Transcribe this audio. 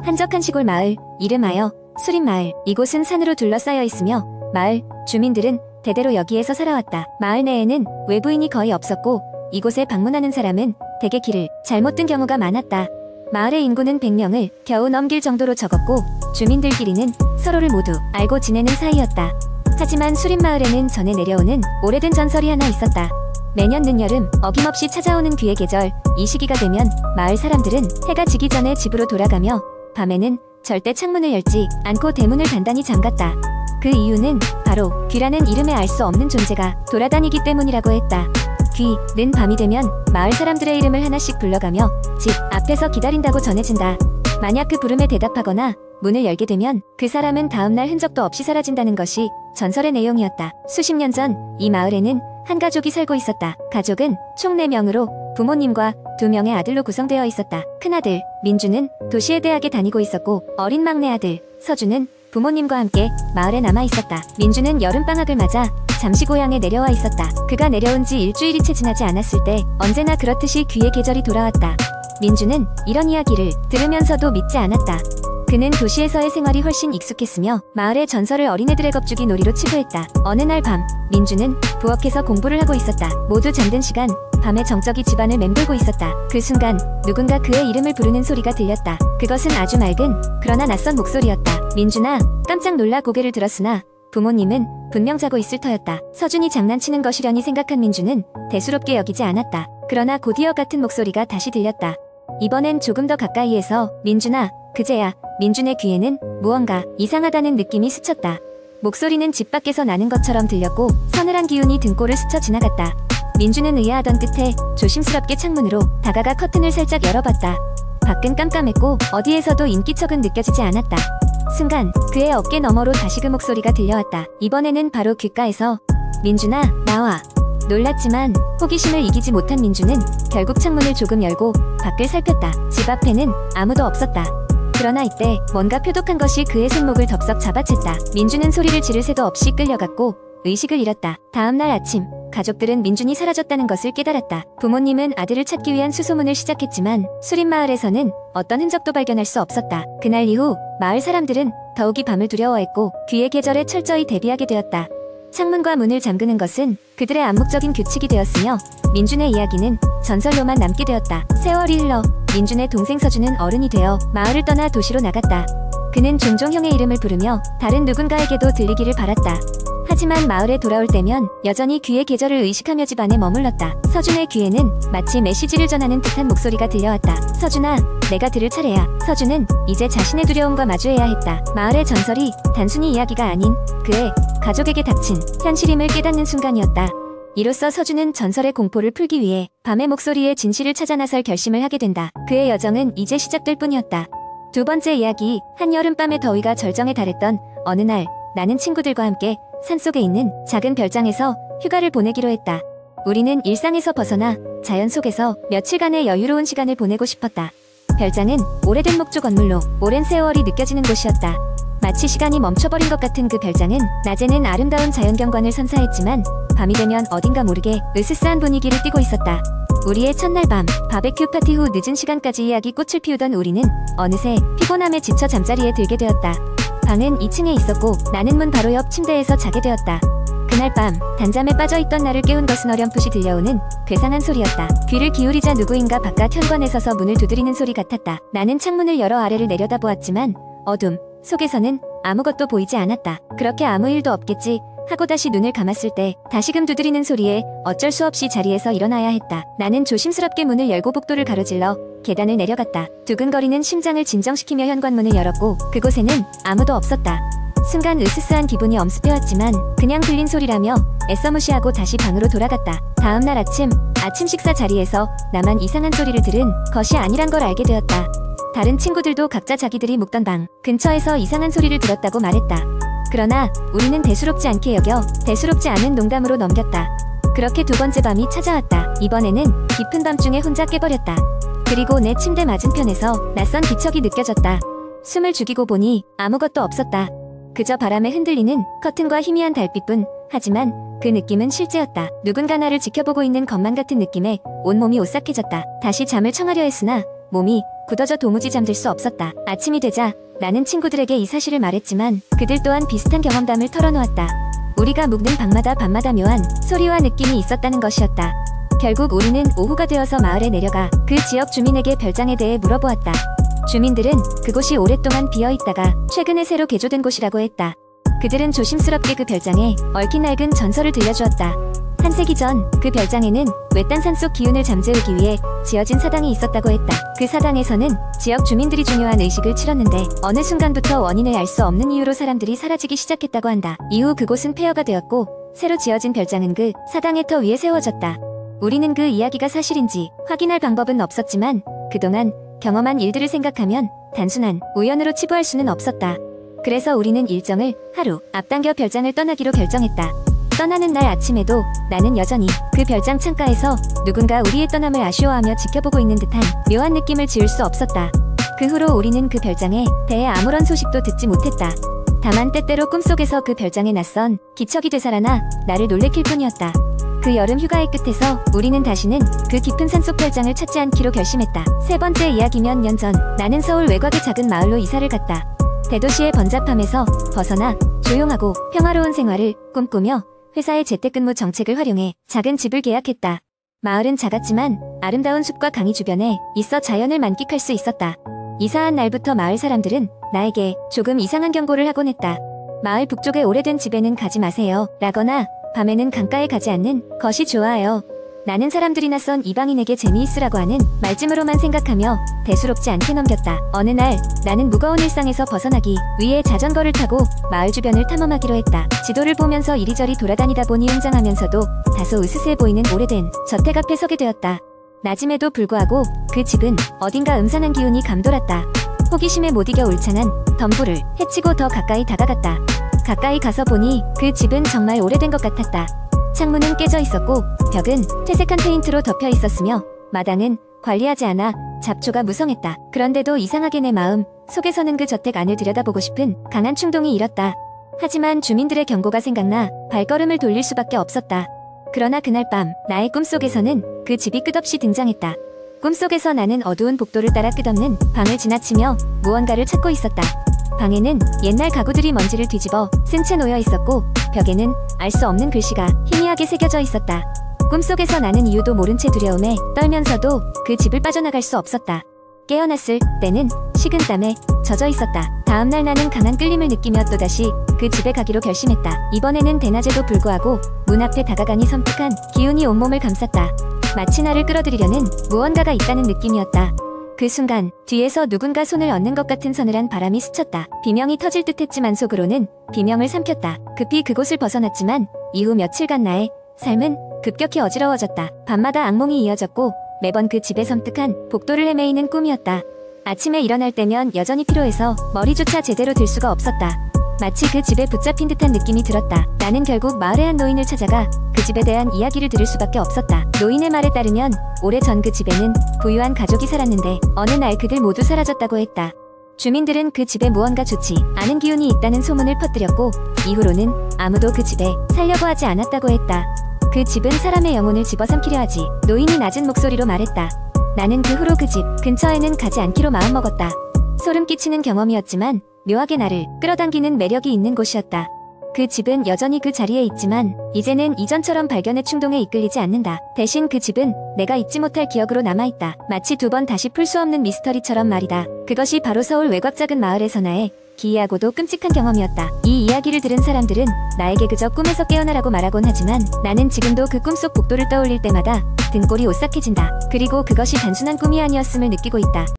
한적한 시골 마을, 이름하여 수림마을. 이곳은 산으로 둘러싸여 있으며 마을 주민들은 대대로 여기에서 살아왔다. 마을 내에는 외부인이 거의 없었고 이곳에 방문하는 사람은 대개 길을 잘못 든 경우가 많았다. 마을의 인구는 100명을 겨우 넘길 정도로 적었고 주민들끼리는 서로를 모두 알고 지내는 사이였다. 하지만 수림마을에는 전에 내려오는 오래된 전설이 하나 있었다. 매년 늦여름 어김없이 찾아오는 귀의 계절, 이 시기가 되면 마을 사람들은 해가 지기 전에 집으로 돌아가며 밤에는 절대 창문을 열지 않고 대문을 단단히 잠갔다. 그 이유는 바로 귀라는 이름에 알 수 없는 존재가 돌아다니기 때문이라고 했다. 귀는 밤이 되면 마을 사람들의 이름을 하나씩 불러가며 집 앞에서 기다린다고 전해진다. 만약 그 부름에 대답하거나 문을 열게 되면 그 사람은 다음날 흔적도 없이 사라진다는 것이 전설의 내용이었다. 수십 년 전 이 마을에는 한 가족이 살고 있었다. 가족은 총 4명으로 부모님과 2명의 아들로 구성되어 있었다. 큰아들 민주는 도시의 대학에 다니고 있었고 어린 막내 아들 서주는 부모님과 함께 마을에 남아 있었다. 민주는 여름방학을 맞아 잠시 고향에 내려와 있었다. 그가 내려온 지 일주일이 채 지나지 않았을 때 언제나 그렇듯이 귀의 계절이 돌아왔다. 민주는 이런 이야기를 들으면서도 믿지 않았다. 그는 도시에서의 생활이 훨씬 익숙했으며 마을의 전설을 어린애들의 겁주기 놀이로 치부했다. 어느 날 밤 민주는 부엌에서 공부를 하고 있었다. 모두 잠든 시간 밤에 정적이 집안을 맴돌고 있었다. 그 순간 누군가 그의 이름을 부르는 소리가 들렸다. 그것은 아주 맑은 그러나 낯선 목소리였다. 민주나 깜짝 놀라 고개를 들었으나 부모님은 분명 자고 있을 터였다. 서준이 장난치는 것이려니 생각한 민주는 대수롭게 여기지 않았다. 그러나 곧이어 같은 목소리가 다시 들렸다. 이번엔 조금 더 가까이에서 민주나 그제야 민준의 귀에는 무언가 이상하다는 느낌이 스쳤다. 목소리는 집 밖에서 나는 것처럼 들렸고 서늘한 기운이 등골을 스쳐 지나갔다. 민주는 의아하던 끝에 조심스럽게 창문으로 다가가 커튼을 살짝 열어봤다. 밖은 깜깜했고 어디에서도 인기척은 느껴지지 않았다. 순간 그의 어깨 너머로 다시 그 목소리가 들려왔다. 이번에는 바로 귓가에서 민준아 나와. 놀랐지만 호기심을 이기지 못한 민주는 결국 창문을 조금 열고 밖을 살폈다. 집 앞에는 아무도 없었다. 그러나 이때 뭔가 표독한 것이 그의 손목을 덥석 잡아챘다. 민주는 소리를 지를 새도 없이 끌려갔고 의식을 잃었다. 다음날 아침 가족들은 민준이 사라졌다는 것을 깨달았다. 부모님은 아들을 찾기 위한 수소문을 시작했지만 수림마을에서는 어떤 흔적도 발견할 수 없었다. 그날 이후 마을 사람들은 더욱이 밤을 두려워했고 귀의 계절에 철저히 대비하게 되었다. 창문과 문을 잠그는 것은 그들의 암묵적인 규칙이 되었으며 민준의 이야기는 전설로만 남게 되었다. 세월이 흘러 민준의 동생 서준은 어른이 되어 마을을 떠나 도시로 나갔다. 그는 종종 형의 이름을 부르며 다른 누군가에게도 들리기를 바랐다. 하지만 마을에 돌아올 때면 여전히 귀의 계절을 의식하며 집 안에 머물렀다. 서준의 귀에는 마치 메시지를 전하는 듯한 목소리가 들려왔다. 서준아, 내가 들을 차례야. 서준은 이제 자신의 두려움과 마주해야 했다. 마을의 전설이 단순히 이야기가 아닌 그의 가족에게 닥친 현실임을 깨닫는 순간이었다. 이로써 서준은 전설의 공포를 풀기 위해 밤의 목소리의 진실을 찾아 나설 결심을 하게 된다. 그의 여정은 이제 시작될 뿐이었다. 두 번째 이야기, 한여름밤의 더위가 절정에 달했던 어느 날 나는 친구들과 함께 산속에 있는 작은 별장에서 휴가를 보내기로 했다. 우리는 일상에서 벗어나 자연 속에서 며칠간의 여유로운 시간을 보내고 싶었다. 별장은 오래된 목조 건물로 오랜 세월이 느껴지는 곳이었다. 마치 시간이 멈춰버린 것 같은 그 별장은 낮에는 아름다운 자연경관을 선사했지만 밤이 되면 어딘가 모르게 으스스한 분위기를 띠고 있었다. 우리의 첫날 밤 바베큐 파티 후 늦은 시간까지 이야기 꽃을 피우던 우리는 어느새 피곤함에 지쳐 잠자리에 들게 되었다. 방은 2층에 있었고 나는 문 바로 옆 침대에서 자게 되었다. 그날 밤 단잠에 빠져있던 나를 깨운 것은 어렴풋이 들려오는 괴상한 소리였다. 귀를 기울이자 누구인가 바깥 현관에 서서 문을 두드리는 소리 같았다. 나는 창문을 열어 아래를 내려다보았지만 어둠 속에서는 아무것도 보이지 않았다. 그렇게 아무 일도 없겠지 하고 다시 눈을 감았을 때 다시금 두드리는 소리에 어쩔 수 없이 자리에서 일어나야 했다. 나는 조심스럽게 문을 열고 복도를 가로질러 계단을 내려갔다. 두근거리는 심장을 진정시키며 현관문을 열었고 그곳에는 아무도 없었다. 순간 으스스한 기분이 엄습해왔지만 그냥 들린 소리라며 애써 무시하고 다시 방으로 돌아갔다. 다음날 아침 식사 자리에서 나만 이상한 소리를 들은 것이 아니란 걸 알게 되었다. 다른 친구들도 각자 자기들이 묵던 방 근처에서 이상한 소리를 들었다고 말했다. 그러나 우리는 대수롭지 않게 여겨 대수롭지 않은 농담으로 넘겼다. 그렇게 두 번째 밤이 찾아왔다. 이번에는 깊은 밤중에 혼자 깨버렸다. 그리고 내 침대 맞은편에서 낯선 기척이 느껴졌다. 숨을 죽이고 보니 아무것도 없었다. 그저 바람에 흔들리는 커튼과 희미한 달빛뿐. 하지만 그 느낌은 실제였다. 누군가 나를 지켜보고 있는 것만 같은 느낌에 온몸이 오싹해졌다. 다시 잠을 청하려 했으나 몸이 굳어져 도무지 잠들 수 없었다. 아침이 되자 나는 친구들에게 이 사실을 말했지만 그들 또한 비슷한 경험담을 털어놓았다. 우리가 묵는 방마다 밤마다 묘한 소리와 느낌이 있었다는 것이었다. 결국 우리는 오후가 되어서 마을에 내려가 그 지역 주민에게 별장에 대해 물어보았다. 주민들은 그곳이 오랫동안 비어있다가 최근에 새로 개조된 곳이라고 했다. 그들은 조심스럽게 그 별장에 얽힌 낡은 전설을 들려주었다. 한 세기 전 그 별장에는 외딴 산속 기운을 잠재우기 위해 지어진 사당이 있었다고 했다. 그 사당에서는 지역 주민들이 중요한 의식을 치렀는데 어느 순간부터 원인을 알 수 없는 이유로 사람들이 사라지기 시작했다고 한다. 이후 그곳은 폐허가 되었고 새로 지어진 별장은 그 사당의 터 위에 세워졌다. 우리는 그 이야기가 사실인지 확인할 방법은 없었지만 그동안 경험한 일들을 생각하면 단순한 우연으로 치부할 수는 없었다. 그래서 우리는 일정을 하루 앞당겨 별장을 떠나기로 결정했다. 떠나는 날 아침에도 나는 여전히 그 별장 창가에서 누군가 우리의 떠남을 아쉬워하며 지켜보고 있는 듯한 묘한 느낌을 지울 수 없었다. 그 후로 우리는 그 별장에 대해 아무런 소식도 듣지 못했다. 다만 때때로 꿈속에서 그 별장에 낯선 기척이 되살아나 나를 놀래킬 뿐이었다. 그 여름 휴가의 끝에서 우리는 다시는 그 깊은 산속 별장을 찾지 않기로 결심했다. 세 번째 이야기 몇 년 전 나는 서울 외곽의 작은 마을로 이사를 갔다. 대도시의 번잡함에서 벗어나 조용하고 평화로운 생활을 꿈꾸며 회사의 재택근무 정책을 활용해 작은 집을 계약했다. 마을은 작았지만 아름다운 숲과 강이 주변에 있어 자연을 만끽할 수 있었다. 이사한 날부터 마을 사람들은 나에게 조금 이상한 경고를 하곤 했다. 마을 북쪽의 오래된 집에는 가지 마세요 라거나 밤에는 강가에 가지 않는 것이 좋아요. 나는 사람들이 낯선 이방인에게 재미있으라고 하는 말쯤으로만 생각하며 대수롭지 않게 넘겼다. 어느 날 나는 무거운 일상에서 벗어나기 위해 자전거를 타고 마을 주변을 탐험하기로 했다. 지도를 보면서 이리저리 돌아다니다 보니 웅장하면서도 다소 으스스해 보이는 오래된 저택 앞에 서게 되었다. 낮임에도 불구하고 그 집은 어딘가 음산한 기운이 감돌았다. 호기심에 못 이겨 울창한 덤불을 헤치고 더 가까이 다가갔다. 가까이 가서 보니 그 집은 정말 오래된 것 같았다. 창문은 깨져 있었고 벽은 퇴색한 페인트로 덮여 있었으며 마당은 관리하지 않아 잡초가 무성했다. 그런데도 이상하게 내 마음 속에서는 그 저택 안을 들여다보고 싶은 강한 충동이 일었다. 하지만 주민들의 경고가 생각나 발걸음을 돌릴 수밖에 없었다. 그러나 그날 밤 나의 꿈속에서는 그 집이 끝없이 등장했다. 꿈속에서 나는 어두운 복도를 따라 끝없는 방을 지나치며 무언가를 찾고 있었다. 방에는 옛날 가구들이 먼지를 뒤집어 쓴 채 놓여 있었고 벽에는 알 수 없는 글씨가 희미하게 새겨져 있었다. 꿈속에서 나는 이유도 모른 채 두려움에 떨면서도 그 집을 빠져나갈 수 없었다. 깨어났을 때는 식은땀에 젖어 있었다. 다음날 나는 강한 끌림을 느끼며 또다시 그 집에 가기로 결심했다. 이번에는 대낮에도 불구하고 문 앞에 다가가니 섬뜩한 기운이 온몸을 감쌌다. 마치 나를 끌어들이려는 무언가가 있다는 느낌이었다. 그 순간 뒤에서 누군가 손을 얹는 것 같은 서늘한 바람이 스쳤다. 비명이 터질 듯 했지만 속으로는 비명을 삼켰다. 급히 그곳을 벗어났지만 이후 며칠간 나의 삶은 급격히 어지러워졌다. 밤마다 악몽이 이어졌고 매번 그 집의 섬뜩한 복도를 헤매이는 꿈이었다. 아침에 일어날 때면 여전히 피로해서 머리조차 제대로 들 수가 없었다. 마치 그 집에 붙잡힌 듯한 느낌이 들었다. 나는 결국 마을의 한 노인을 찾아가 그 집에 대한 이야기를 들을 수밖에 없었다. 노인의 말에 따르면 오래전 그 집에는 부유한 가족이 살았는데 어느 날 그들 모두 사라졌다고 했다. 주민들은 그 집에 무언가 좋지 않은 기운이 있다는 소문을 퍼뜨렸고 이후로는 아무도 그 집에 살려고 하지 않았다고 했다. 그 집은 사람의 영혼을 집어삼키려 하지. 노인이 낮은 목소리로 말했다. 나는 그 후로 그 집 근처에는 가지 않기로 마음먹었다. 소름 끼치는 경험이었지만 묘하게 나를 끌어당기는 매력이 있는 곳이었다. 그 집은 여전히 그 자리에 있지만 이제는 이전처럼 발견의 충동에 이끌리지 않는다. 대신 그 집은 내가 잊지 못할 기억으로 남아있다. 마치 두 번 다시 풀 수 없는 미스터리처럼 말이다. 그것이 바로 서울 외곽 작은 마을에서 나의 기이하고도 끔찍한 경험이었다. 이 이야기를 들은 사람들은 나에게 그저 꿈에서 깨어나라고 말하곤 하지만 나는 지금도 그 꿈속 복도를 떠올릴 때마다 등골이 오싹해진다. 그리고 그것이 단순한 꿈이 아니었음을 느끼고 있다.